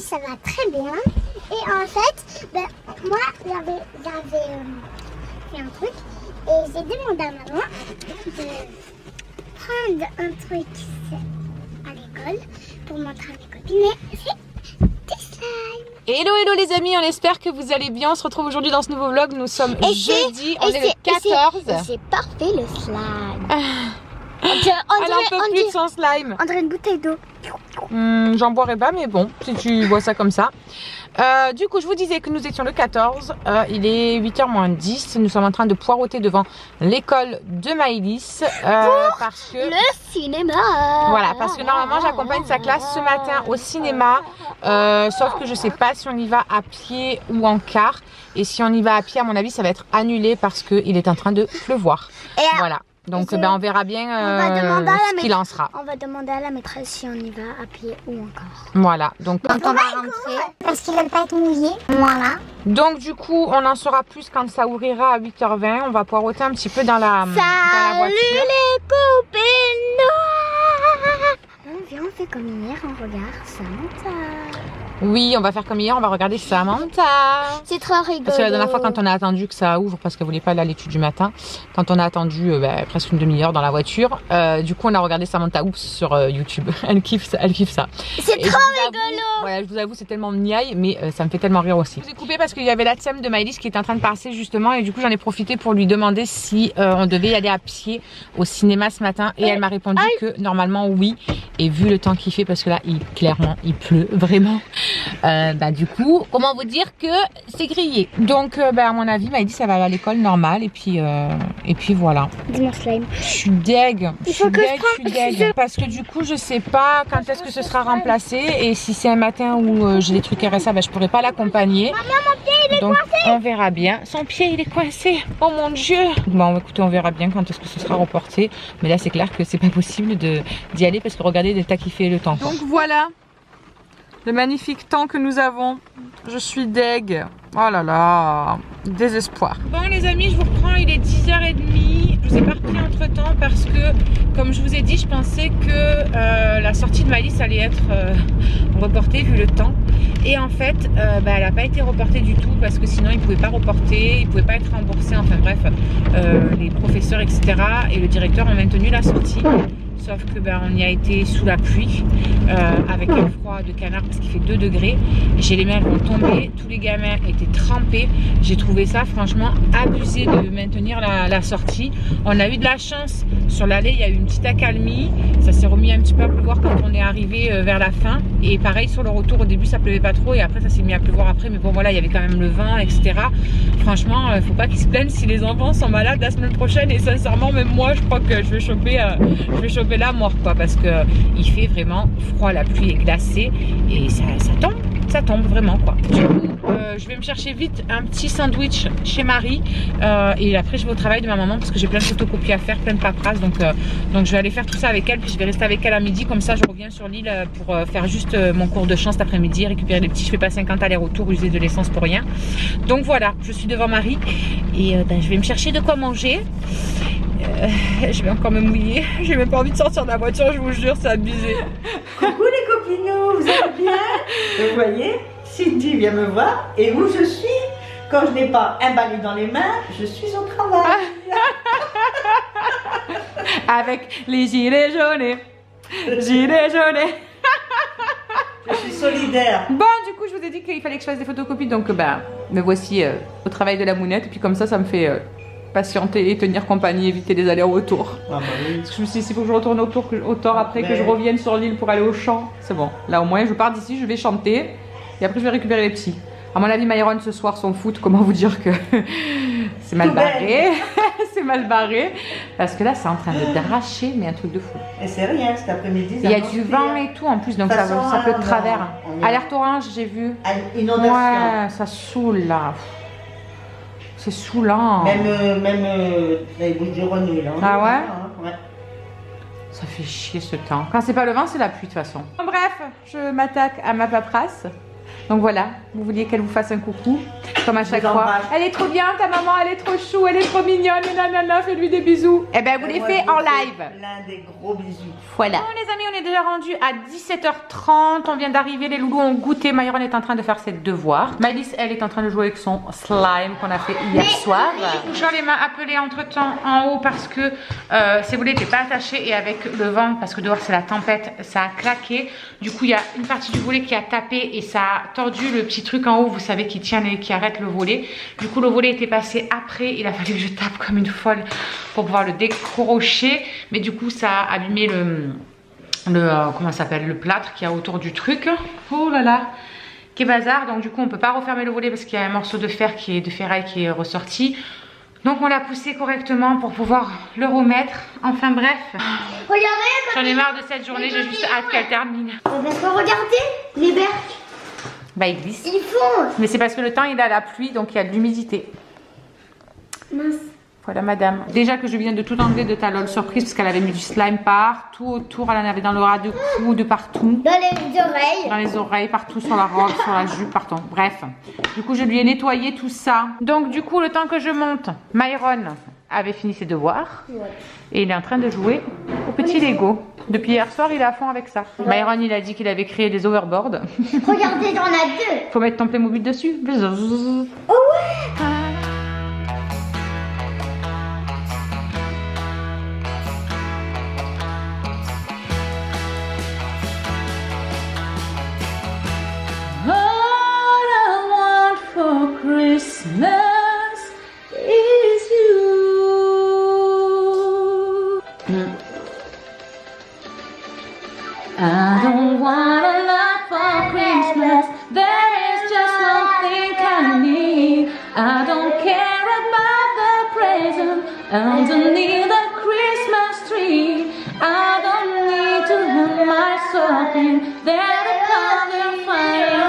ça va très bien. Et en fait, ben, moi, j'avais fait un truc. Et j'ai demandé à maman de prendre un truc à l'école pour montrer à mes copines. Mais c'est des slimes. Hello les amis, on espère que vous allez bien. On se retrouve aujourd'hui dans ce nouveau vlog. Nous sommes jeudi, on est le 14. C'est parfait le slime. Elle en peut plus de son slime. On dirait une bouteille d'eau. J'en boirais pas, mais bon, si tu bois ça comme ça. Du coup, je vous disais que nous étions le 14. Il est 8h moins 10. Nous sommes en train de poireauter devant l'école de Maëlys. Parce que le cinéma. Voilà, parce que normalement, j'accompagne sa classe ce matin au cinéma. Sauf que je sais pas si on y va à pied ou en car. Et si on y va à pied, à mon avis, ça va être annulé parce qu'il est en train de pleuvoir. Voilà. Donc on verra bien ce qu'il en sera. On va demander à la maîtresse si on y va à pied ou encore. Voilà. Donc quand on va rentrer, parce qu'il n'aime pas être mouillé. Voilà. Donc du coup, on en saura plus quand ça ouvrira à 8h20. On va poireauter un petit peu dans la voiture. Salut les copines. Viens, on fait comme hier, on regarde Samantha. Oui, on va faire comme hier, on va regarder Samantha. C'est trop rigolo. Parce que la dernière fois, quand on a attendu que ça ouvre, parce qu'elle voulait pas aller à l'étude du matin, quand on a attendu presque une demi-heure dans la voiture, du coup, on a regardé Samantha Oops sur YouTube. Elle kiffe ça. C'est trop rigolo. Voilà, je vous avoue, c'est tellement niaille, mais ça me fait tellement rire aussi. Je vous ai coupé parce qu'il y avait la thème de Maëlys qui était en train de passer justement, et du coup, j'en ai profité pour lui demander si on devait y aller à pied au cinéma ce matin, et elle m'a répondu que normalement oui. Et vu le temps qu'il fait, parce que là, clairement, il pleut vraiment. Du coup, comment vous dire que c'est grillé. Donc, à mon avis, Maëlys, ça va aller à l'école normale, et puis voilà. Dis-moi slime. Je suis deg. Je suis deg. Parce que du coup, je sais pas quand est-ce que ce sera remplacé, et si c'est un matin où j'ai des trucs RSA, je pourrais pas l'accompagner. Maman, mon pied, il est donc, coincé. On verra bien. Son pied, il est coincé. Oh mon Dieu. Bon, écoutez, on verra bien quand est-ce que ce sera reporté. Mais là, c'est clair que c'est pas possible d'y aller parce que regardez l'état qui fait le temps. Donc voilà. Le magnifique temps que nous avons. Je suis deg. Oh là là. Désespoir. Bon les amis, je vous reprends. Il est 10h30. Je vous ai pas repris entre temps parce que, comme je vous ai dit, je pensais que la sortie de Maëlys allait être reportée vu le temps. Et en fait, elle n'a pas été reportée du tout parce que sinon ils ne pouvaient pas reporter, ils ne pouvaient pas être remboursés. Enfin bref, les professeurs, etc. et le directeur ont maintenu la sortie. Sauf que on y a été sous la pluie avec un froid de canard parce qu'il fait 2 degrés. J'ai les mains vont tomber, tous les gamins étaient trempés. J'ai trouvé ça franchement abusé de maintenir la sortie. On a eu de la chance sur l'allée, il y a eu une petite accalmie. Ça s'est remis un petit peu à pleuvoir quand on est arrivé vers la fin. Et pareil sur le retour, au début ça pleuvait pas trop et après ça s'est mis à pleuvoir après. Mais bon voilà, il y avait quand même le vent, etc. Franchement, faut pas qu'ils se plaignent si les enfants sont malades la semaine prochaine. Et sincèrement, même moi, je crois que je vais choper la mort quoi, parce que il fait vraiment froid, la pluie est glacée et ça tombe vraiment quoi. Du coup, je vais me chercher vite un petit sandwich chez Marie et après je vais au travail de ma maman parce que j'ai plein de photocopies à faire, plein de paperasse, donc je vais aller faire tout ça avec elle, puis je vais rester avec elle à midi, comme ça je reviens sur l'île pour faire juste mon cours de chant cet après-midi, récupérer les petits. Je fais pas 50 allers-retours, user de l'essence pour rien. Donc voilà, je suis devant Marie et je vais me chercher de quoi manger. Je vais encore me mouiller. J'ai même pas envie de sortir de la voiture, je vous jure, c'est abusé. Coucou les copinous, vous allez bien? Vous voyez, Cindy vient me voir et où je suis? Quand je n'ai pas un balai dans les mains, je suis au travail. Avec les gilets jaunes. Gilets jaunes. Je suis solidaire. Bon, du coup, je vous ai dit qu'il fallait que je fasse des photocopies, donc me voici au travail de la mounette, et puis comme ça me fait patienter et tenir compagnie, éviter les allers-retours. Ah bah oui. Parce que je me suis dit, s'il faut que je retourne au tort après, que je revienne sur l'île pour aller au chant, c'est bon. Là, au moins, je pars d'ici, je vais chanter, et après, je vais récupérer les petits. À mon avis, Myron, ce soir, son foot, comment vous dire que c'est mal barré. C'est mal barré. Parce que là, c'est en train de d'arracher, mais un truc de fou. Et c'est rien, cet après-midi. Il y a du vent et tout en plus, donc ça peut de travers. Alerte orange, j'ai vu. Inondation. Ouais, ça saoule là. C'est saoulant. Même les Bouches-du-Rhône, là. Ah ouais? Ouais. Ça fait chier ce temps. Quand c'est pas le vent, c'est la pluie de toute façon. Bref, je m'attaque à ma paperasse. Donc voilà, Vous vouliez qu'elle vous fasse un coucou, comme à chaque vous fois. embrasse. Elle est trop bien, ta maman, elle est trop chou, elle est trop mignonne, nanana, fais-lui des bisous. Eh ben, vous les Moi, faites je en vous fais live. Plein des gros bisous. Voilà. Bon les amis, on est déjà rendu à 17h30. On vient d'arriver, les loulous ont goûté. Myron est en train de faire ses devoirs. Maëlys, elle est en train de jouer avec son slime qu'on a fait hier soir. Charlie m'a appelé entre temps en haut parce que ses volets n'étaient pas attachés et avec le vent, parce que dehors c'est la tempête, ça a claqué. Du coup, il y a une partie du volet qui a tapé et ça a tordu le petit truc en haut, vous savez, qui tient et qui arrête le volet. Du coup, le volet était passé après. Il a fallu que je tape comme une folle pour pouvoir le décrocher. Mais du coup, ça a abîmé comment ça s'appelle, le plâtre qui y a autour du truc. Oh là là, quel bazar. Donc du coup, on peut pas refermer le volet parce qu'il y a un morceau de ferraille qui est ressorti. Donc on l'a poussé correctement pour pouvoir le remettre. Enfin bref, Regardez, j'en ai marre de cette journée, j'ai juste hâte qu'elle termine. parce que regardez, les berques, Bah il glisse. ils font. Mais c'est parce que le temps il a la pluie, donc il y a de l'humidité. Mince. Voilà madame. Déjà que je viens de tout enlever de ta LOL surprise parce qu'elle avait mis du slime partout autour, elle en avait dans le ras de cou, de partout. Dans les oreilles. Dans les oreilles, partout sur la robe, sur la jupe, partout. Bref. Du coup, je lui ai nettoyé tout ça. Donc du coup, le temps que je monte, Myron avait fini ses devoirs. Et il est en train de jouer au petit Lego. Depuis hier soir, il est à fond avec ça. Myron, il a dit qu'il avait créé des overboards. Regardez, il y en a deux. Faut mettre ton Playmobil dessus. Oh ouais. All I want for Christmas is you. I don't want a lot for Christmas. There is just one thing I need. I don't care about the present underneath the Christmas tree. I don't need to have my stocking there upon the fireplace.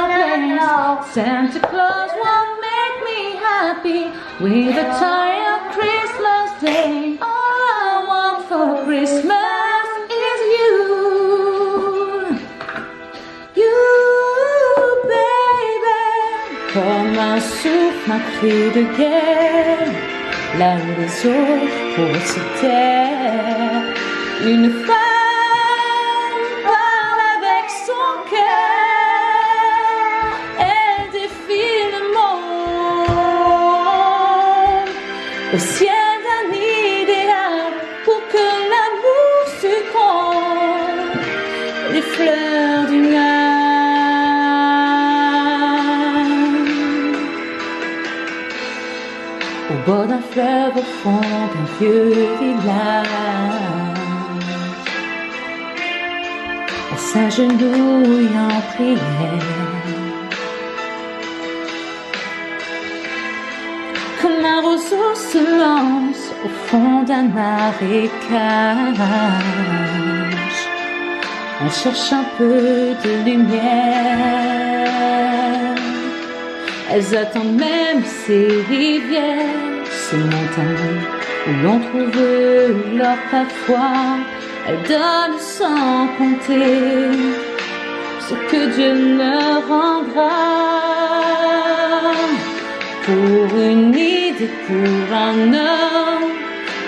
Santa Claus won't make me happy with a tired Christmas day. All I want for Christmas is you. You, baby. Comme un souffle, un cri de guerre, là où les autres pour se taire. Une femme parle avec son cœur, elle défie le monde au ciel d'un idéal pour que l'amour succombe, les fleurs d'une âme. Au bord d'un fleuve, au fond d'un vieux village, elle s'agenouille en prière. Comme un roseau se lance au fond d'un marécage, elle cherche un peu de lumière. Elles attendent même ces rivières, ces montagnes où l'on trouve l'or parfois. Elles donnent sans compter ce que Dieu leur rendra. Pour une idée, pour un homme,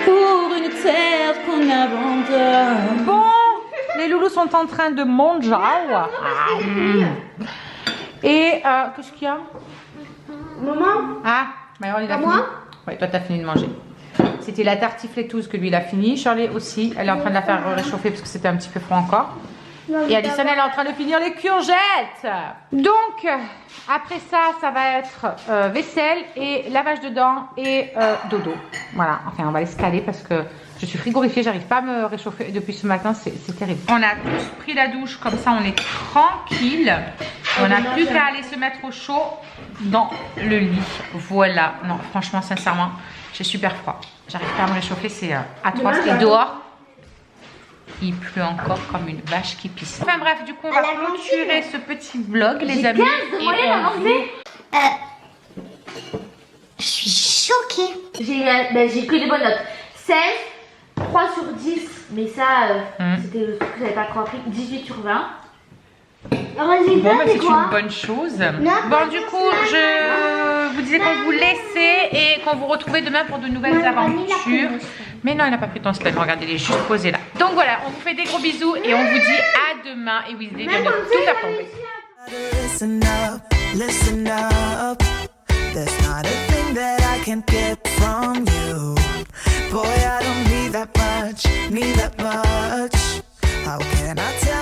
pour une terre qu'on abandonne. Bon, les loulous sont en train de manger. Et qu'est-ce qu'il y a? Maman. Ah, Myron, il a fini. Oui, toi, t'as fini de manger. C'était la tartifletteuse que lui, il a fini. Charlie aussi, elle est en train de la faire réchauffer parce que c'était un petit peu froid encore. Et Alison, elle est en train de finir les courgettes. Donc, après ça, ça va être vaisselle et lavage de dents et dodo. Voilà, enfin, on va l'escaler parce que je suis frigorifiée, j'arrive pas à me réchauffer depuis ce matin, c'est terrible. On a tous pris la douche, comme ça on est tranquille. On n'a plus qu'à aller se mettre au chaud dans le lit. Voilà, non, franchement, sincèrement, j'ai super froid. J'arrive pas à me réchauffer, c'est atroce. Et dehors, il pleut encore comme une vache qui pisse. Enfin bref, du coup, on va clôturer ce petit vlog, les amis. Je suis choquée. J'ai que des bonnes notes. 16, 3 sur 10, mais ça, c'était le truc que j'avais pas compris. 18 sur 20. Bon, bah, c'est une bonne chose. Bon, du coup, je vous disais qu'on vous laissait et qu'on vous retrouvait demain pour de nouvelles aventures. Mais non, elle n'a pas pris ton stand. Regardez, elle est juste posée là. Donc voilà, on vous fait des gros bisous et on vous dit à demain. Et Weasley vient de tout faire tomber. Listen up, listen up. There's not a thing that I can't get from you. Boy, I don't need that much, need that much. How can I tell?